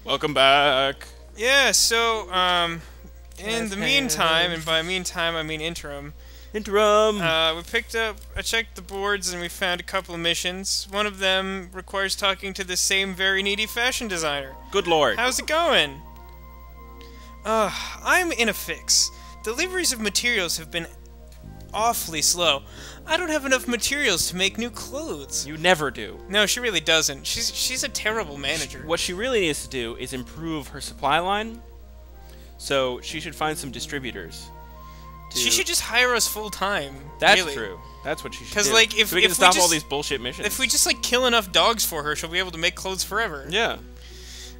Welcome back. Yeah, so, in the meantime, and by meantime I mean interim, we picked up, I checked the boards and we found a couple of missions. One of them requires talking to the same very needy fashion designer. Good lord. How's it going? I'm in a fix. Deliveries of materials have been awfully slow. I don't have enough materials to make new clothes. You never do. No, she really doesn't. She's a terrible manager. What she really needs to do is improve her supply line. So she should find some distributors. She should just hire us full time. That's really. true. That's what she should do. Because like, so we can stop all these bullshit missions. If we just like kill enough dogs for her, she'll be able to make clothes forever. Yeah.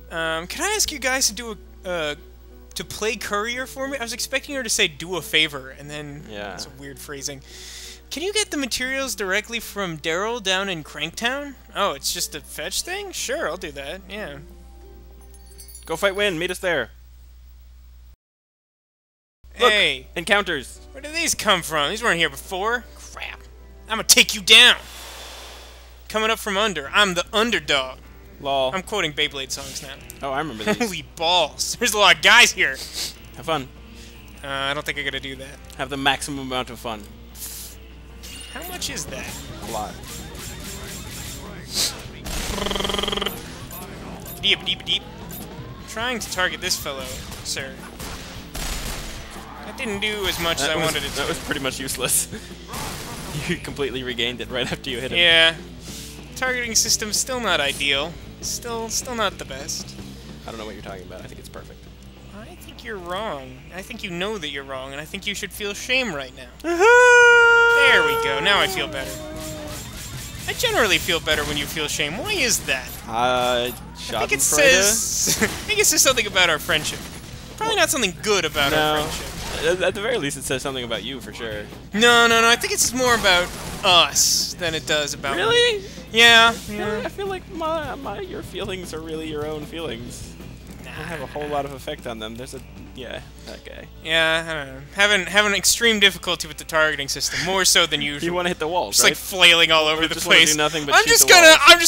Can I ask you guys to do to play courier for me? I was expecting her to say do a favor, and then that's a weird phrasing. Can you get the materials directly from Daryl down in Cranktown? Oh, it's just a fetch thing? Sure, I'll do that. Yeah. Go fight Win. Meet us there. Hey. Look, encounters. Where did these come from? These weren't here before. Crap. I'm gonna take you down. Coming up from under. I'm the underdog. Lol. I'm quoting Beyblade songs now. Oh, I remember these. Holy balls. There's a lot of guys here. Have fun. I don't think I gotta do that. Have the maximum amount of fun. How much is that? A lot. Deep, deep, deep. Trying to target this fellow, sir. That didn't do as much as I wanted it to. That was pretty much useless. You completely regained it right after you hit him. Yeah. Targeting system's still not ideal. Still not the best. I don't know what you're talking about. I think it's perfect. I think you're wrong. I think you know that you're wrong, and I think you should feel shame right now. There we go. Now I feel better. I generally feel better when you feel shame. Why is that? I think it says something about our friendship. Probably not something good about our friendship. At the very least, it says something about you for sure. No. I think it's more about us than it does about me. Really? Yeah. I feel like your feelings are really your own feelings. Nah. I have a whole lot of effect on them. There's that guy. Yeah, I don't know. Having extreme difficulty with the targeting system, more so than usual. You want to hit the walls, just right? like flailing all over the place. Do nothing but I'm just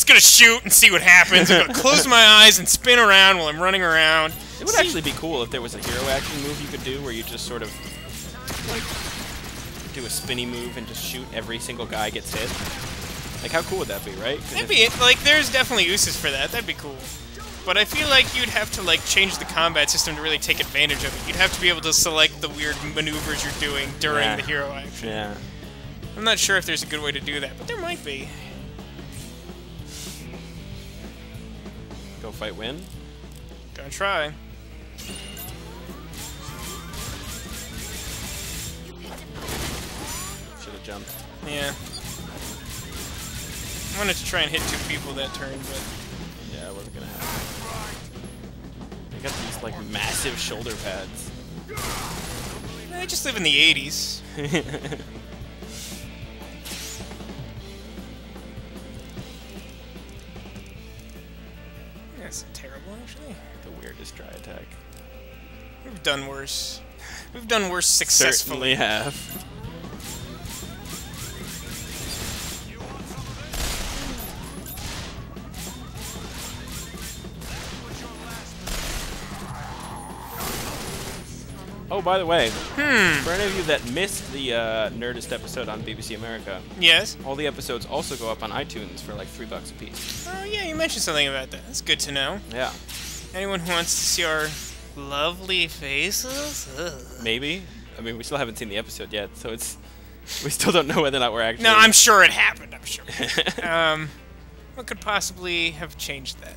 gonna shoot and see what happens. I'm gonna close my eyes and spin around while I'm running around. It would actually be cool if there was a hero action move you could do where you just sort of like do a spinny move and just shoot every single guy gets hit. Like, how cool would that be, right? That'd be like, there's definitely uses for that. That'd be cool. But I feel like you'd have to like change the combat system to really take advantage of it. You'd have to be able to select the weird maneuvers you're doing during the hero action. Yeah. I'm not sure if there's a good way to do that, but there might be. Go fight Win. Gonna try. Should have jumped. Yeah. I wanted to try and hit 2 people that turn, but yeah, it wasn't gonna happen. They got these like massive shoulder pads. I just live in the 80s. That's terrible, actually. The weirdest dry attack. We've done worse. We've done worse successfully. Certainly have. Oh, by the way, for any of you that missed the Nerdist episode on BBC America, yes, all the episodes also go up on iTunes for like $3 a piece. Oh yeah, you mentioned something about that. That's good to know. Yeah. Anyone who wants to see our lovely faces? Ugh. Maybe. I mean, we still haven't seen the episode yet, so we still don't know whether or not we're actually. No, I'm sure it happened. I'm sure. What could possibly have changed that?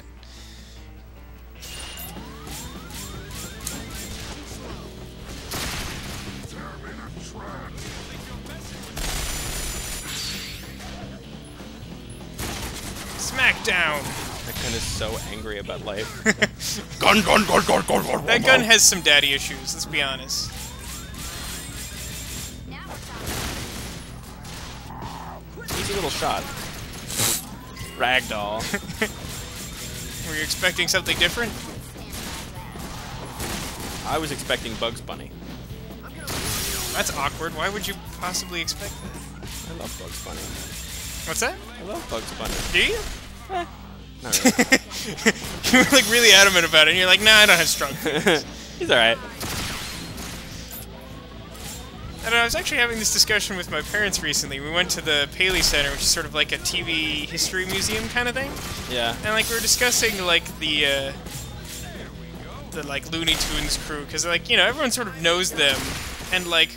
Smackdown! That gun is so angry about life. Gun! That gun has some daddy issues, let's be honest. Easy little shot. Ragdoll. Were you expecting something different? I was expecting Bugs Bunny. That's awkward. Why would you possibly expect that? I love Bugs Bunny. What's that? I love Bugs Bunny. Do you? Not really. You were like really adamant about it, and you're like, nah, I don't have strong feelings. He's alright. And I was actually having this discussion with my parents recently. We went to the Paley Center, which is sort of like a TV history museum kind of thing. Yeah. And like we were discussing like the like Looney Tunes crew, because like, you know, everyone sort of knows them, and like,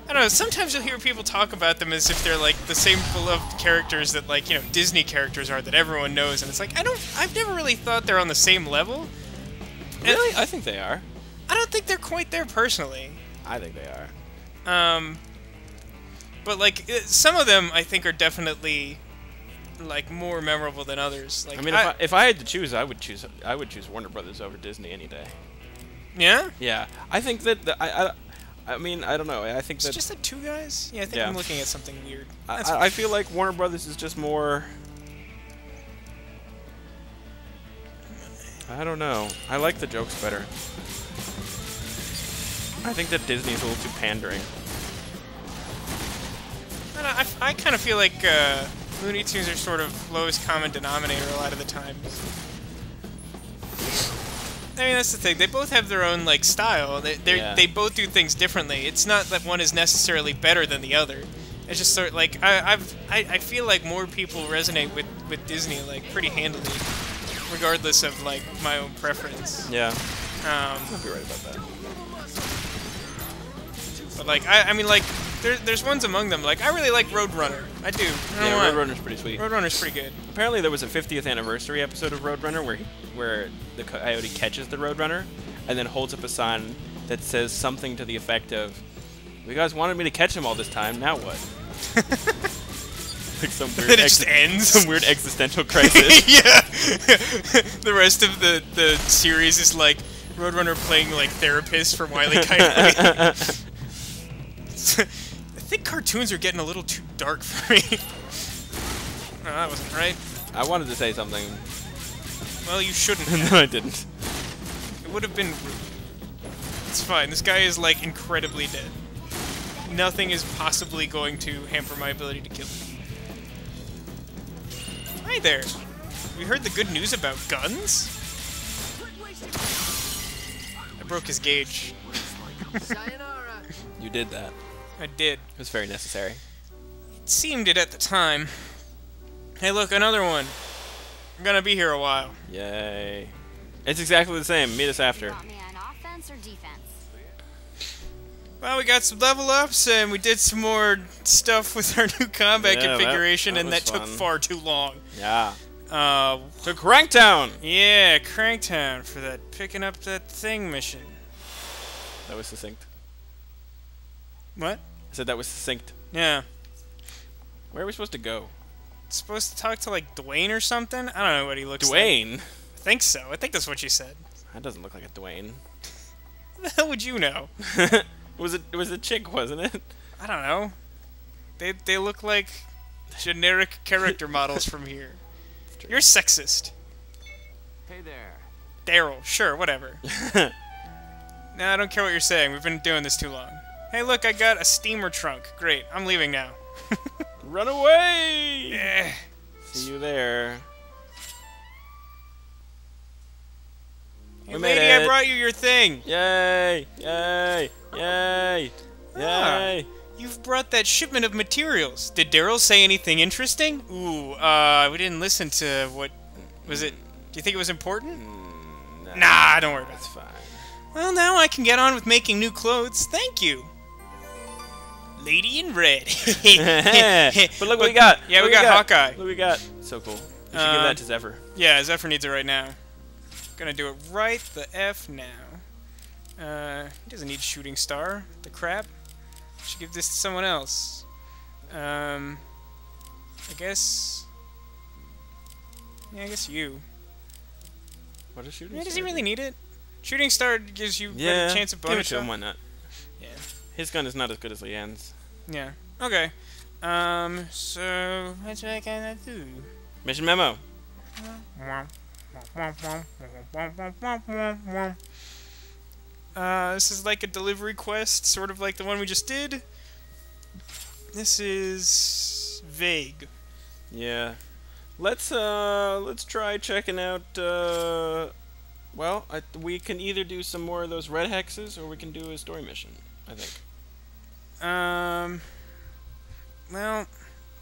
I don't know, sometimes you'll hear people talk about them as if they're like the same beloved characters that like, you know, Disney characters are that everyone knows, and it's like, I've never really thought they're on the same level. Really? I think they are. I don't think they're quite there personally. I think they are. But like, some of them I think are definitely like more memorable than others. Like, I mean, if I had to choose, I would choose Warner Brothers over Disney any day. Yeah? Yeah. I think that I mean, I don't know. I think it's that just the two guys? Yeah, I think I'm looking at something weird. I feel like Warner Brothers is just more. I don't know. I like the jokes better. I think that Disney's a little too pandering. I kind of feel like Looney Tunes are sort of lowest common denominator a lot of the time. I mean, that's the thing. They both have their own like style. They both do things differently. It's not that one is necessarily better than the other. It's just sort of like I feel like more people resonate with Disney like pretty handily, regardless of like my own preference. Yeah. I'll be right about that. But like I mean like there's ones among them. Like I really like Roadrunner. I do. Yeah, Roadrunner's pretty sweet. Roadrunner's pretty good. Apparently there was a 50th anniversary episode of Roadrunner where the coyote catches the Roadrunner and then holds up a sign that says something to the effect of, "You guys wanted me to catch him all this time. Now what?" Like some weird. Then it just ends. Some weird existential crisis. Yeah. The rest of the series is like Roadrunner playing like therapist for Wile E. Coyote. I think cartoons are getting a little too dark for me. No, that wasn't right. I wanted to say something. Well, you shouldn't. No, I didn't. It would have been rude. It's fine. This guy is like incredibly dead. Nothing is possibly going to hamper my ability to kill him. Hi there. We heard the good news about guns? I broke his gauge. You did that. I did. It was very necessary. It seemed it at the time. Hey, look, another one. I'm gonna be here a while. Yay. It's exactly the same. Meet us after. Offense or defense? Well, we got some level ups, and we did some more stuff with our new combat configuration, and that took far too long. Yeah. To Cranktown! Yeah, Cranktown for that picking up that thing mission. That was succinct. What? I said that was succinct. Yeah. Where are we supposed to go? Supposed to talk to, like, Dwayne or something? I don't know what he looks Dwayne? like. I think so. I think that's what you said. That doesn't look like a Dwayne. What the hell would you know? It was a chick, wasn't it? I don't know. They look like generic character models from here. You're sexist. Hey there. Daryl, sure, whatever. Nah, I don't care what you're saying. We've been doing this too long. Hey, look, I got a steamer trunk. Great, I'm leaving now. Run away! Eh. See you there. Hey, lady, I brought you your thing. Yay! Yay! Yay! Yay! You've brought that shipment of materials. Did Daryl say anything interesting? Ooh, we didn't listen to what... Was it... Do you think it was important? Nah, don't worry about it. It's fine. Well, now I can get on with making new clothes. Thank you. Lady in red. But look what we got. Yeah, we got Hawkeye. Look what we got. So cool. You should give that to Zephyr. Yeah, Zephyr needs it right now. Gonna do it right the F now. He doesn't need shooting star. The crap. Should give this to someone else. I guess... Yeah, I guess you. What is shooting Yeah, star? does he really need it? Shooting star gives you a chance of bonus give it to him, shot. why not? Yeah. His gun is not as good as Leanne's. Yeah. Okay. So what I gonna do? Mission memo. This is like a delivery quest, sort of like the one we just did. This is vague. Yeah. Let's try checking out. Well, we can either do some more of those red hexes, or we can do a story mission. I think. Well,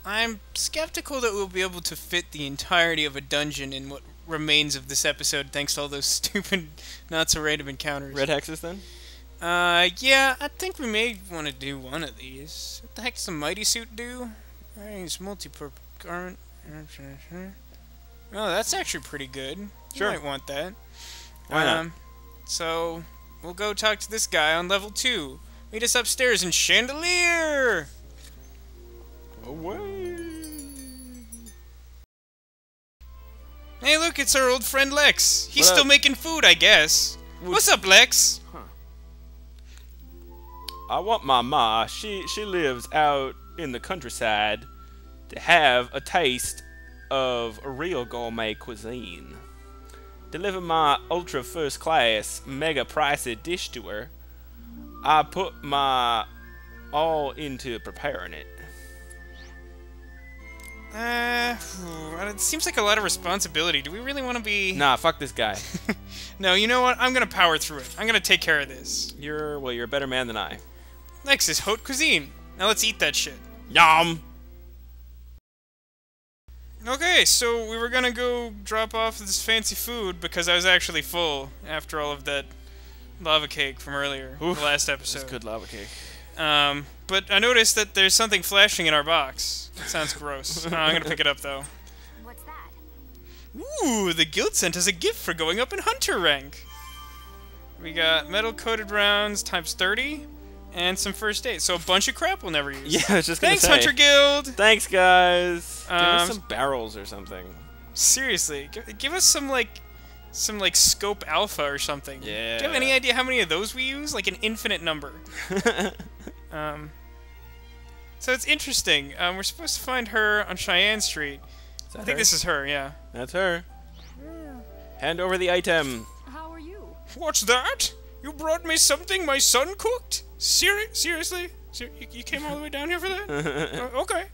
I'm skeptical that we'll be able to fit the entirety of a dungeon in what remains of this episode, thanks to all those stupid, not so random encounters. Red hexes, then? Yeah, I think we may want to do one of these. What the heck does a mighty suit do? It's multi-purpose garment. Oh, that's actually pretty good. Sure. You might want that. Why not? So, we'll go talk to this guy on level 2. Meet us upstairs in Chandelier! Away! Hey, look, it's our old friend Lex. He's What still up? making food, I guess. What's up, Lex? I want my ma, she lives out in the countryside, to have a taste of a real gourmet cuisine. Deliver my ultra first class, mega pricey dish to her. I put my all into preparing it. It seems like a lot of responsibility. Do we really want to be... Nah, fuck this guy. No, you know what? I'm gonna power through it. I'm gonna take care of this. You're a better man than I. Lex is haute cuisine. Now let's eat that shit. Yum! Okay, so we were gonna go drop off this fancy food because I was actually full after all of that lava cake from earlier, the last episode. That's good lava cake. But I noticed that there's something flashing in our box. That sounds gross. I'm gonna pick it up though. What's that? Ooh, the guild sent us a gift for going up in hunter rank. We got metal-coated rounds times 30 and some first aid. So a bunch of crap we'll never use. Yeah, I was just gonna Thanks, say. Hunter Guild. Thanks, guys. Give us Um, some barrels or something. Seriously, give us some scope alpha or something. Yeah. Do you have any idea how many of those we use? Like an infinite number. So it's interesting. We're supposed to find her on Cheyenne Street. I think this is her, yeah. That's her. Hand over the item. How are you? What's that? You brought me something my son cooked? Seriously? You came all the way down here for that? Okay.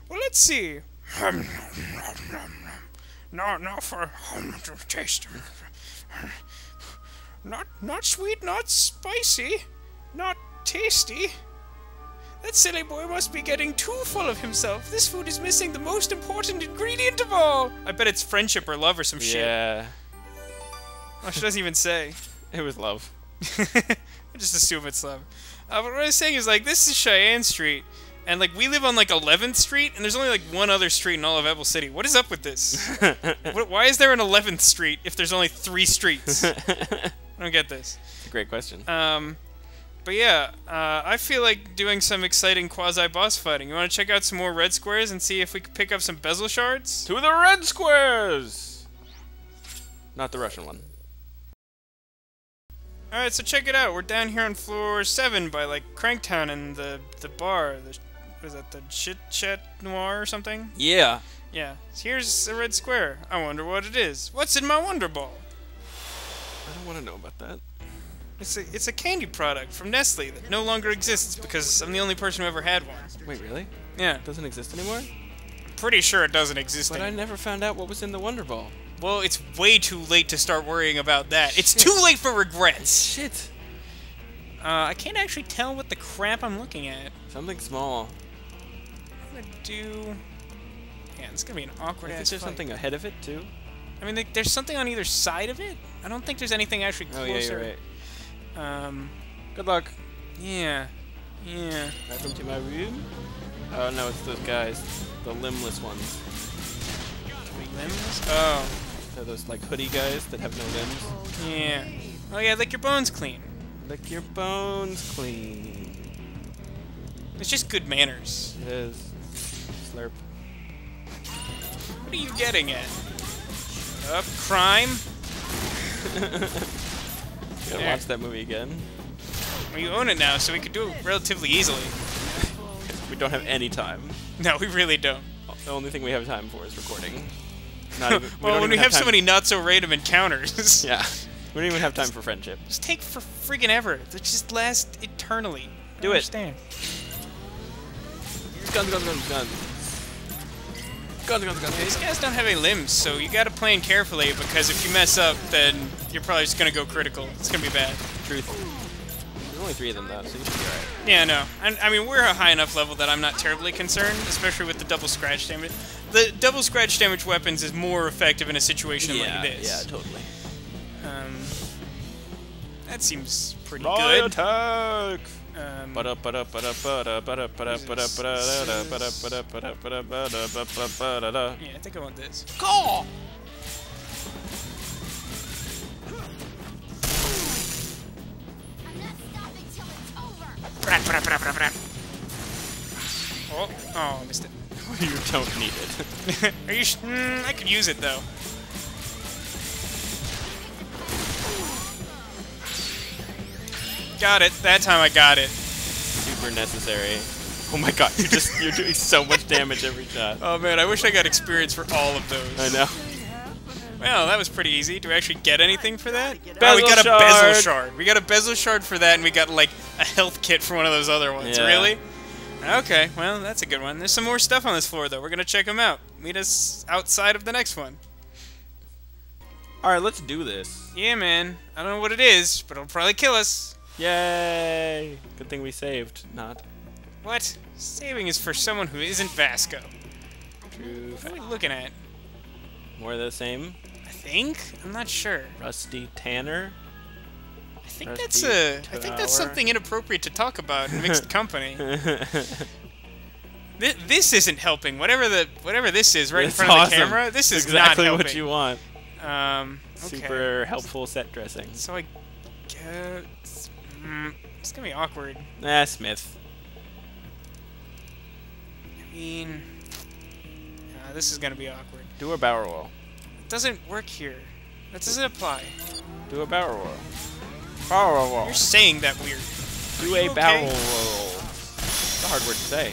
Well, let's see. Not for taste. Not sweet, not spicy, not tasty. That silly boy must be getting too full of himself. This food is missing the most important ingredient of all. I bet it's friendship or love or some shit. Yeah. Oh, she doesn't even say. It was love. I just assume it's love. But what I was saying is, like, this is Cheyenne Street, and, like, we live on, like, 11th Street, and there's only, like, one other street in all of Apple City. What is up with this? Why is there an 11th Street if there's only 3 streets? I don't get this. It's a great question. But yeah, I feel like doing some exciting quasi-boss fighting. You want to check out some more red squares and see if we can pick up some bezel shards? To the red squares! Not the Russian one. Alright, so check it out. We're down here on floor 7 by, like, Cranktown and the bar. What is that, the Chit Chat Noir or something? Yeah. Yeah. So here's a red square. I wonder what it is. What's in my Wonder Ball? I don't want to know about that. It's a candy product from Nestle that no longer exists because I'm the only person who ever had one. Wait, really? Yeah. It doesn't exist anymore? Pretty sure it doesn't exist But I anymore. never found out what was in the Wonder Ball. Well, it's way too late to start worrying about that. It's too late for regrets. Shit. I can't actually tell what the crap I'm looking at. Something small. I'm gonna do... Yeah, it's gonna be an awkward ass Is there fight. something ahead of it, too? I mean, there's something on either side of it. I don't think there's anything actually Oh, closer. yeah, you're right. Good luck. Yeah. Welcome to my room. Oh, no, it's those guys. The limbless ones. Limbs? Oh. They're those, like, hoodie guys that have no limbs. Yeah. Oh yeah, lick your bones clean. Lick your bones clean. It's just good manners. It is. Slurp. What are you getting at? Up, crime? Gotta There. watch that movie again. Well, you own it now, so we could do it relatively easily. We don't have any time. No, we really don't. The only thing we have time for is recording. Not even, Well, when we have so time. many not-so-random encounters. Yeah. We don't even have time for friendship. Just take for friggin' ever. They just last eternally. I Do don't it. understand. Guns, guns, guns, guns. Guns. Yeah, these guys don't have any limbs, so you gotta plan carefully, because if you mess up, then you're probably just gonna go critical. It's gonna be bad. Truth. There's only 3 of them, though, so you should be alright. Yeah, no. I mean, we're a high enough level that I'm not terribly concerned, especially with the double scratch damage. The double scratch damage weapons is more effective in a situation like this. Yeah, totally. That seems pretty Riot good. attack! Yeah, I think I want this. Call! Oh, I missed it. You don't need it. Are you I could use it, though. Got it. That time I got it. Super necessary. Oh my god, you're doing so much damage every shot. Oh man, I wish I got experience for all of those. I know. Well, that was pretty easy. Do we actually get anything for that? Bezel Oh, we got a bezel shard. shard. We got a bezel shard for that, and we got, like, a health kit for one of those other ones. Yeah. Really? Okay, well, that's a good one. There's some more stuff on this floor, though. We're gonna check them out. Meet us outside of the next one. Alright, let's do this. Yeah, man. I don't know what it is, but it'll probably kill us. Yay! Good thing we saved. Not. What? Saving is for someone who isn't Vasco. True. What are we looking at? More of the same. I think? I'm not sure. Rusty Tanner. I think Rusty that's something inappropriate to talk about in mixed company. This isn't helping. Whatever this is right in front of the camera, this is exactly not helping. what you want. Okay. Super helpful set dressing. So I guess it's gonna be awkward. Smith. I mean, this is gonna be awkward. Do a barrel roll. It doesn't work here. That doesn't apply. Do a barrel roll. Barrel roll. You're saying that weird. Do a barrel roll. It's a hard word to say. I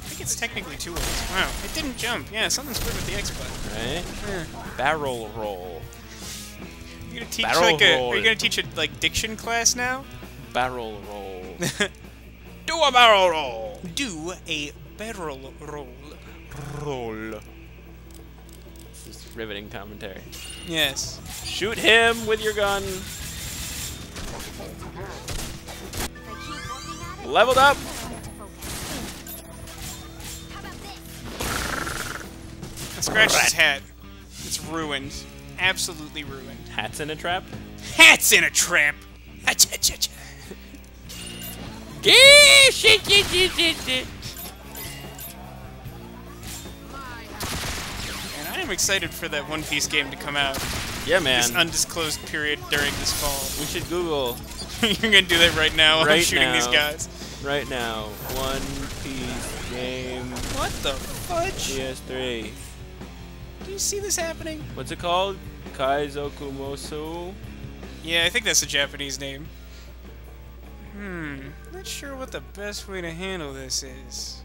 think it's technically 2 words. Wow, it didn't jump. Yeah, something's weird with the X button. Right? Yeah. Barrel roll. You're gonna teach Barrel like a? roll. Are you gonna teach a diction class now? Barrel roll. Do a barrel roll. Do a barrel roll. Roll. This is riveting commentary. Yes. Shoot him with your gun. Leveled up. Scratch his hat. It's ruined. Absolutely ruined. Hats in a trap. Hats in a trap. And I am excited for that One Piece game to come out. Yeah, man. This undisclosed period during this fall. We should Google. You're gonna do that right now while I'm shooting these guys. Right now. One Piece game. What the fudge? PS3. Do you see this happening? What's it called? Kaizokumosu? Yeah, I think that's a Japanese name. Not sure what the best way to handle this is.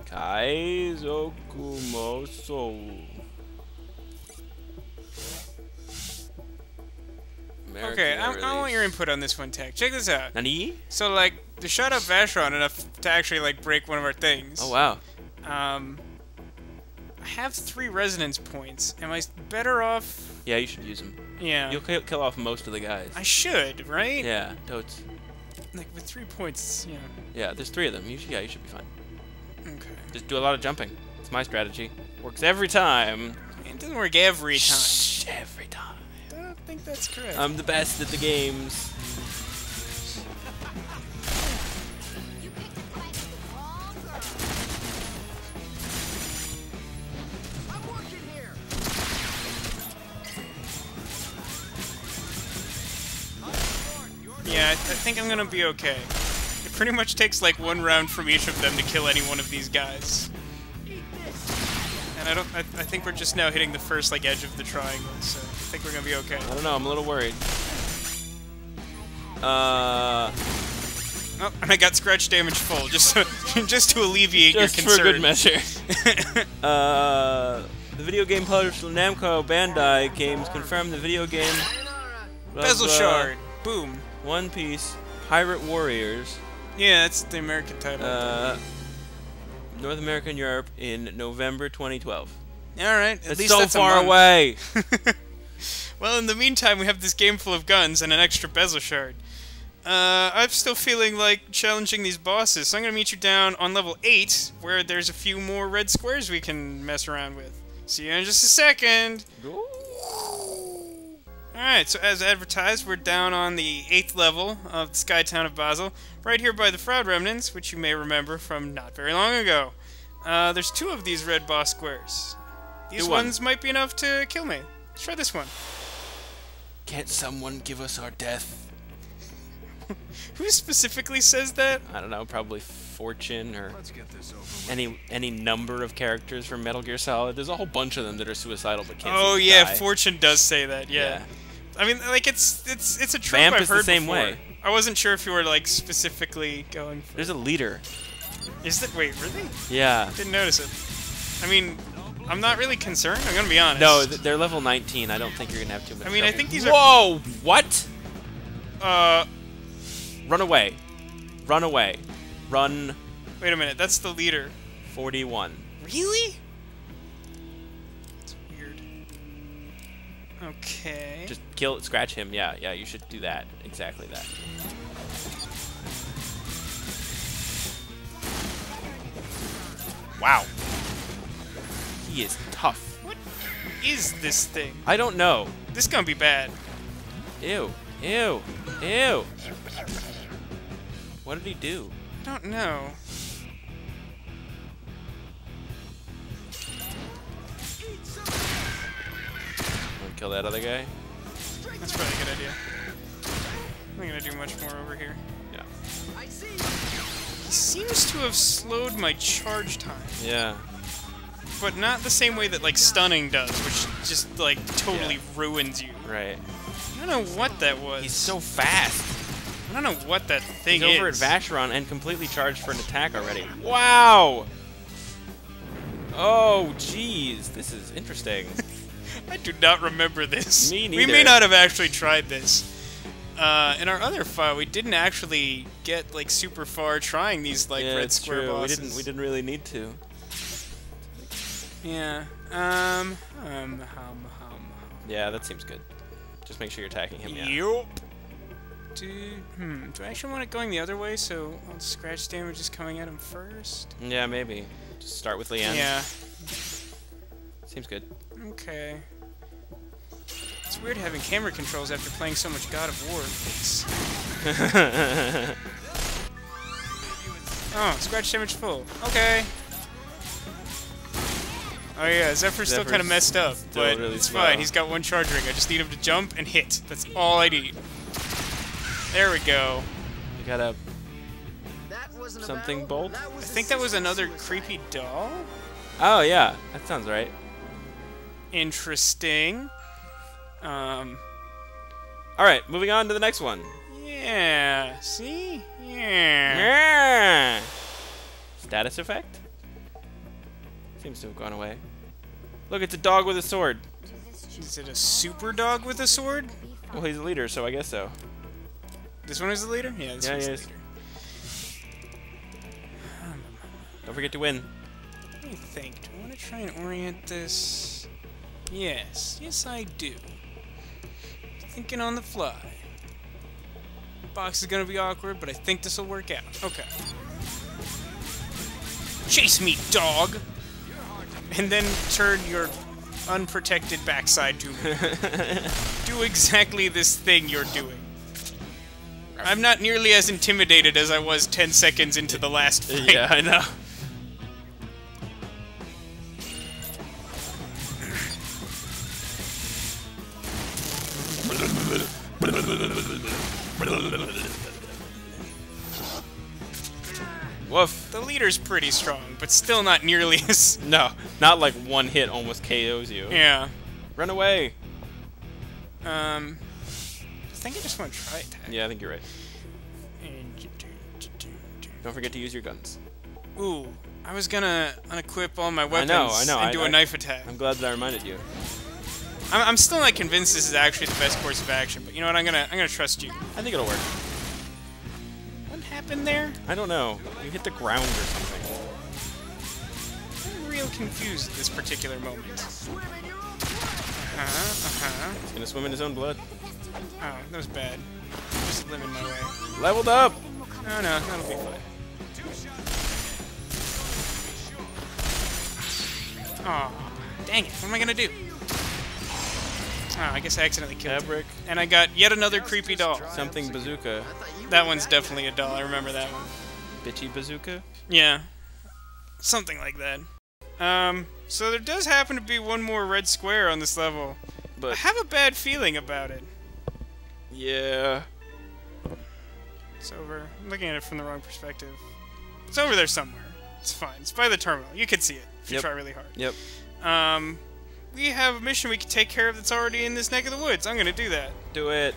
Kaizokumosu. Okay, I want your input on this one, Tek. Check this out. Nani? So, like, to shut up Vashon enough to actually, like, break one of our things. Oh, wow. I have 3 resonance points. Am I better off? Yeah, you should use them. Yeah. You'll kill off most of the guys. I should, right? Yeah, totes. Like, with 3 points, you know. Yeah, there's 3 of them. You should be fine. Okay. Just do a lot of jumping. It's my strategy. Works every time. It doesn't work every time. Shh, every time. I don't think that's correct. I'm the best at the games. Yeah, I think I'm gonna be okay. It pretty much takes like 1 round from each of them to kill any one of these guys. And I think we're just now hitting the first like edge of the triangle, so I think we're gonna be okay. I don't know, I'm a little worried. Oh, and I got scratch damage full, just to alleviate your concern. Just for good measure. The video game publisher Namco Bandai Games confirmed the video game Bezel Shard. Boom. One Piece Pirate Warriors. Yeah, that's the American title. North America and Europe in November 2012. All right, at It's least so that's a far month. away. Well, in the meantime, we have this game full of guns and an extra bezel shard. I'm still feeling like challenging these bosses, so I'm going to meet you down on level 8, where there's a few more red squares we can mess around with. See you in just a second. Alright, so as advertised, we're down on the 8th level of the Sky Town of Basel, right here by the Fraud Remnants, which you may remember from not very long ago. There's 2 of these red boss squares. These ones might be enough to kill me. Let's try this one. Can't someone give us our death? Who specifically says that? I don't know, probably Fortune or Let's get this over with. any number of characters from Metal Gear Solid. There's a whole bunch of them that are suicidal but can't Oh seem to yeah, die. Fortune does say that. Yeah. I mean, like it's a trope Vamp I've is the heard same before. way. I wasn't sure if you were like specifically going for. There's a leader. Is that wait really? Yeah. Didn't notice it. I mean, I'm not really concerned. I'm gonna be honest. No, they're level 19. I don't think you're gonna have too much. I mean, I trouble. think these are. Whoa! What? Run away. Run away. Run. Wait a minute. That's the leader. 41. Really? That's weird. Okay. Just scratch him. Yeah, you should do that. Exactly that. Wow. He is tough. What is this thing? I don't know. This is gonna be bad. Ew. Ew. Ew. What did he do? I don't know. Want to kill that other guy? That's probably a good idea. I'm not gonna do much more over here. Yeah. He seems to have slowed my charge time, Yeah. but not the same way that like stunning does, which just like totally ruins you. Right. I don't know what that was. He's so fast. I don't know what that thing He's is. over at Vacheron and completely charged for an attack already. Wow! Oh, jeez. This is interesting. I do not remember this. Me We neither. may not have actually tried this. In our other file, we didn't actually get like super far trying these like Yeah, red it's square true. bosses. We didn't really need to. Yeah. Yeah, that seems good. Just make sure you're attacking him. Yeah. Yup. Do I actually want it going the other way so all the scratch damage is coming at him first? Yeah, maybe. Just start with Leanne. Yeah. Seems good. Okay. It's weird having camera controls after playing so much God of War. Oh, scratch damage full. Okay. Oh yeah, Zephyr's still kind of messed up, but really it's slow. fine. He's got one charge ring. I just need him to jump and hit. That's all I need. There we go. You got a That wasn't something bolt? I think that was another creepy doll. Oh, yeah. That sounds right. Interesting. Alright, moving on to the next one. Yeah. See? Yeah. Yeah. Status effect? Seems to have gone away. Look, it's a dog with a sword. Is it a super dog with a sword? Well, he's a leader, so I guess so. This one is the leader? Yeah, this Yeah, one's he the is. leader. Don't forget to win. Let me think. Do I want to try and orient this? Yes. Yes, I do. Thinking on the fly. Box is going to be awkward, but I think this will work out. Okay. Chase me, dog! And then turn your unprotected backside to me. Do exactly this thing you're doing. I'm not nearly as intimidated as I was 10 seconds into the last fight. Yeah, I know. Woof. The leader's pretty strong, but still not nearly as... No, not like one hit almost KOs you. Yeah. Run away. I think I just want to try attack. Yeah, I think you're right. Don't forget to use your guns. Ooh, I was gonna unequip all my weapons I know. and do a knife attack. I'm glad that I reminded you. I'm still not convinced this is actually the best course of action, but you know what? I'm gonna trust you. I think it'll work. What happened there? I don't know. You hit the ground or something. real confused at this particular moment. He's gonna swim in his own blood. Oh, that was bad. Just living my way. Leveled up! Oh no, that'll be fine. Aw, dang it, what am I gonna do? Oh, I guess I accidentally killed Fabric. him. And I got yet another creepy doll. Something bazooka. That one's definitely a doll, I remember that one. Bitchy bazooka? Yeah. Something like that. So there does happen to be one more red square on this level. I But have a bad feeling about it. yeah. It's over. I'm looking at it from the wrong perspective. It's over there somewhere. It's fine. It's by the terminal. You can see it if you try really hard. Yep. We have a mission we can take care of that's already in this neck of the woods. I'm gonna do that. Do it.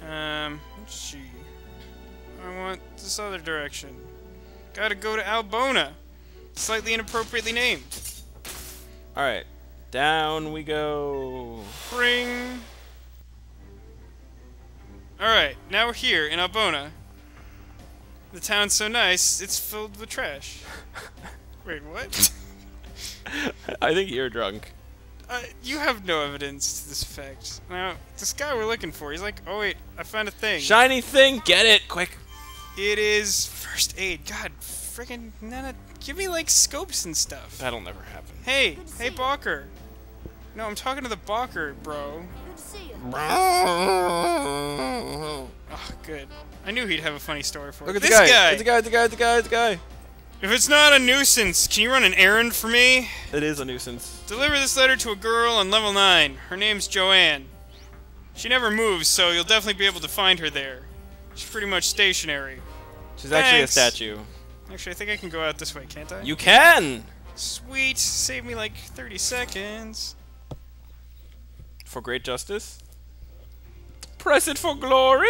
Let's see. I want this other direction. Gotta go to Albona. Slightly inappropriately named. Alright. Down we go. Ring. Alright, now we're here in Albona. The town's so nice, it's filled with trash. Wait, what? I think you're drunk. You have no evidence to this effect. Now, this guy we're looking for, he's like, oh wait, I found a thing. Shiny thing! Get it! Quick! It is first aid. God, friggin' Nana, give me like scopes and stuff. That'll never happen. Hey, hey Balker. No, I'm talking to the Balker, bro. Good to see you. Oh, good. I knew he'd have a funny story for Look it. at This the guy! guy! It's the guy, it's the guy, it's the guy, it's the guy! If it's not a nuisance, can you run an errand for me? It is a nuisance. Deliver this letter to a girl on level 9. Her name's Joanne. She never moves, so you'll definitely be able to find her there. She's pretty much stationary. She's actually a Thanks. statue. Actually, I think I can go out this way, can't I? You can! Sweet. Save me like 30 seconds. For great justice? Press it for glory?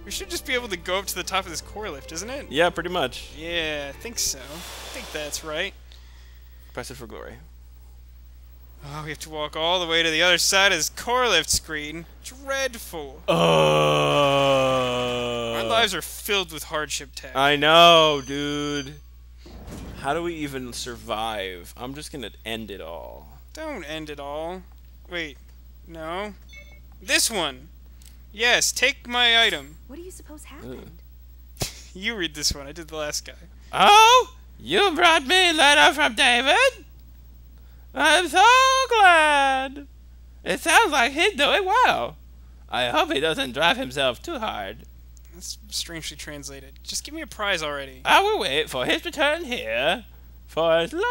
We should just be able to go up to the top of this core lift, isn't it? Yeah, pretty much. Yeah, I think so. I think that's right. Press it for glory. Oh, we have to walk all the way to the other side of this core lift screen. Dreadful. Our lives are filled with hardship tags. I know, dude. How do we even survive? I'm just gonna end it all. Don't end it all. Wait, no. This one. Yes, take my item. What do you suppose happened? You read this one. I did the last guy. Oh, you brought me a letter from David? I'm so glad. It sounds like he's doing well. I hope he doesn't drive himself too hard. That's strangely translated. Just give me a prize already. I will wait for his return here for as long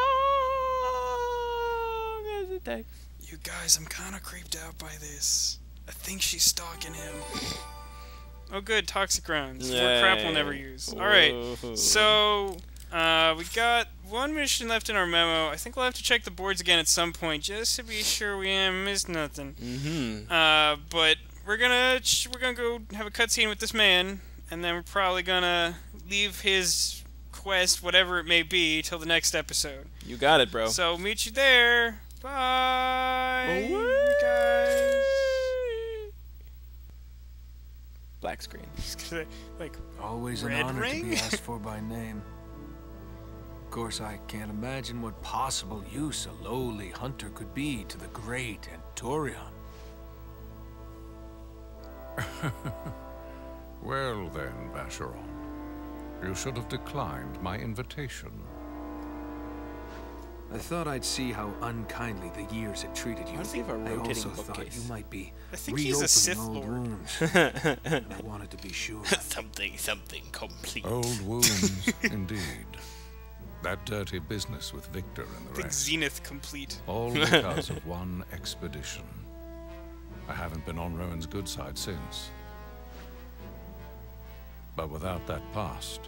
as it takes. You guys, I'm kind of creeped out by this. I think she's stalking him. Oh good, toxic rounds. More crap we'll never use. Alright, so we got one mission left in our memo. I think we'll have to check the boards again at some point just to be sure we haven't missed nothing. But we're gonna go have a cutscene with this man, and then we're probably gonna leave his quest, whatever it may be, till the next episode. You got it, bro. So meet you there. Bye, guys. Black screen. Just gonna, like, Always an Red honor ring? to be asked for by name. Of course, I can't imagine what possible use a lowly hunter could be to the great Anturion. Well then, Vacheron, you should have declined my invitation. I thought I'd see how unkindly the years had treated you. Why does he have a I rotating also thought bookcase? you might be I think he's a Sith reopening old Lord. wounds. And I wanted to be sure. Something complete. Old wounds, indeed. That dirty business with Victor and I the think rest. Zenith complete. All because of one expedition. I haven't been on Rowan's good side since. But without that past,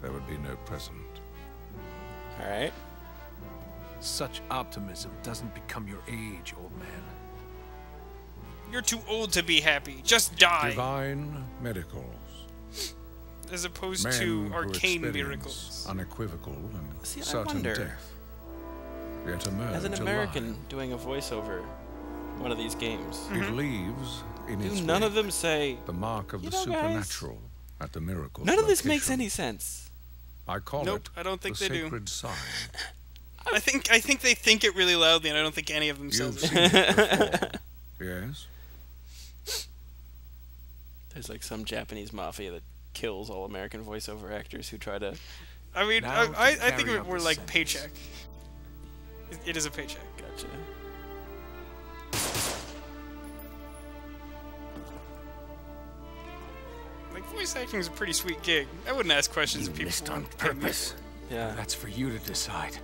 there would be no present. Alright. Such optimism doesn't become your age, old man. You're too old to be happy. Just die. Divine miracles. As opposed Men to who arcane experience miracles. unequivocal and See, I certain wonder, death. Yet emerge as an alive. American doing a voiceover one of these games, It leaves in its do none wake of them say, the mark of "You the know, guys, supernatural at the miracle. none of this makes location. any sense? I call Nope, it I don't think the they do. sacred sign. I I think they think it really loudly, and I don't think any of them says it. Yes? There's like some Japanese mafia that kills all American voiceover actors who try to... I mean, Now to I think of carry it out more the like sentence. paycheck. It is a paycheck. Gotcha. Like, voice acting is a pretty sweet gig. I wouldn't ask questions of people on who pay me. purpose. Yeah. That's for you to decide.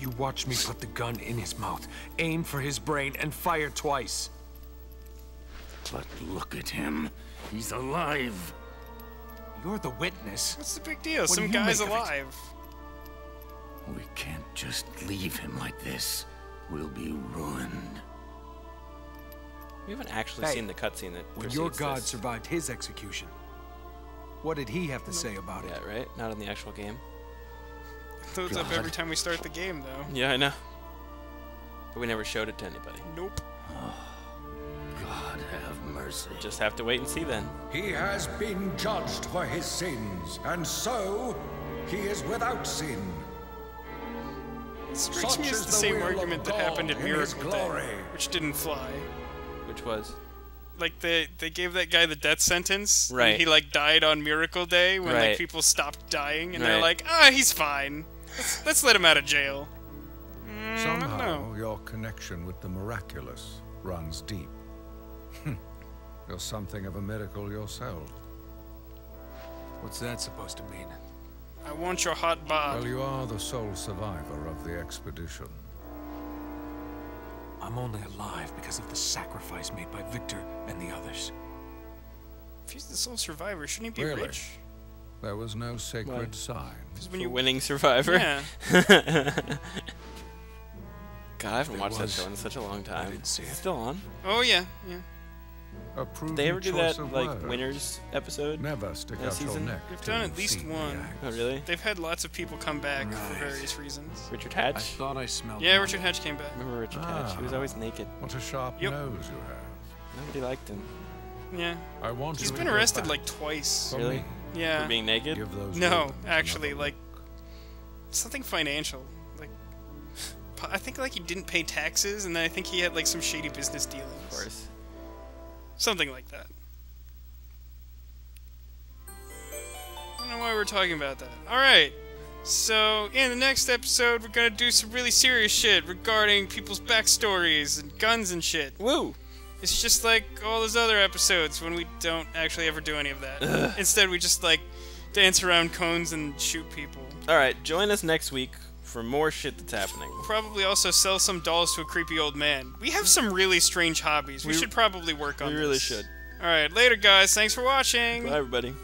You watch me put the gun in his mouth, aim for his brain, and fire twice. But look at him. He's alive. You're the witness. What's the big deal? What do Some you guy's make of it? alive. We can't just leave him like this. We'll be ruined. We haven't actually Hey, seen the cutscene that When your precedes god this. survived his execution, what did he have to say about it? Yeah, right? Not in the actual game. It loads up every time we start the game, though. Yeah, I know. But we never showed it to anybody. Nope. God have mercy. Just have to wait and see then. He has been judged for his sins, and so he is without sin. It strikes me Such as is the the same will of argument that happened God in in his Miracle Day, glory. which didn't fly. Which was? Like, they gave that guy the death sentence. and Right. he, like, died on Miracle Day when, Right. like, people stopped dying. And they're Right. like, ah, he's fine. Let's let him out of jail. Somehow, your connection with the miraculous runs deep. You're something of a miracle yourself. What's that supposed to mean? I want your hot bod. Well, you are the sole survivor of the expedition. I'm only alive because of the sacrifice made by Victor and the others. If he's the sole survivor, shouldn't he be Really? rich? There was no sacred Why? sign. Because For when you winning Survivor? Yeah. God, I haven't watched that was. show in such a long time. didn't see It's it. still on? Oh, yeah. Yeah. A prudent Did they ever do choice that, of like, words. winners episode? Never stick that out your season? neck. They've till done at you've least seen the one. act. Oh, really? They've had lots of people come back for Right. various reasons. Richard I Hatch? thought I smelled Yeah, blood. Richard Hatch came back. Remember Richard Hatch? He was always naked. What a sharp Yep. nose you have. Nobody liked him. Yeah. I want He's you been to go arrested back. like twice. For Really? me. Yeah. For being naked? Give those No, ribbons actually, another like something financial. Like I think like he didn't pay taxes, and then I think he had like some shady business dealings. Of course. Something like that. I don't know why we're talking about that. Alright. So, in the next episode, we're gonna do some really serious shit regarding people's backstories and guns and shit. Woo! It's just like all those other episodes when we don't actually ever do any of that. Instead, we just like dance around cones and shoot people. Alright, join us next week for more shit that's happening. Probably also sell some dolls to a creepy old man. We have some really strange hobbies. We should probably work on We this. really should. Alright, later guys. Thanks for watching. Bye, everybody.